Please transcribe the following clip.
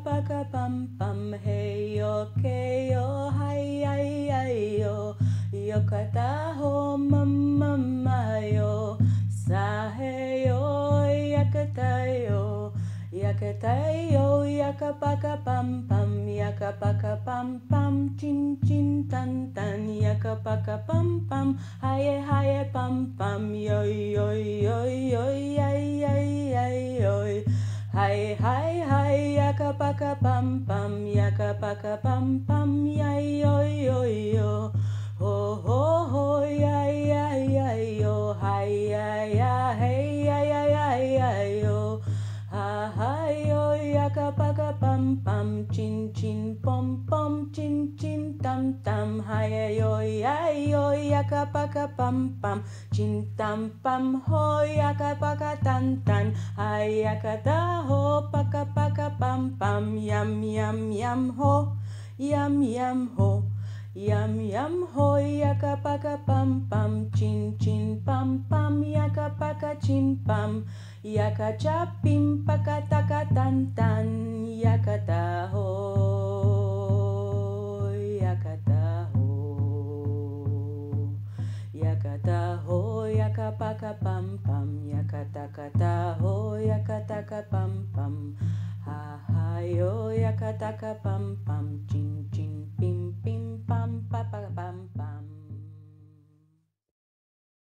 paka pam pam, hey yo ke yo, hi ai ai yo, yo kataho mama yo, sa he yo yakatayo, yakatayo yakapaka pam pam, yakapaka pam pam, chin chin tan tan, yakapaka pam pam, haye pam pam, yo yo yo yo ay ay ay yo. Hi, hi, hi, yakapaka pam pam, yakapaka pam pam, ya yo yo yo. Ho, ho, ho, ya yo. Hi, ya, hey, ya yo. Ha, ha, yo, yakapaka pam pam, chin, chin, pom, pom, chin, chin, tam, tam. Hi, yo, yakapaka pam pam, chin, tam, pam, ho, yakapaka tan, tan. Hi, yakata, ho, paka, paka, pam, pam, yam, yam, yam, ho, yam, yam, ho. Yum yum ho yaka paka pam pam chin chin pam pam yaka paka chin pam yaka chapim paka taka tan tan yakata ho yakata ho yakata ho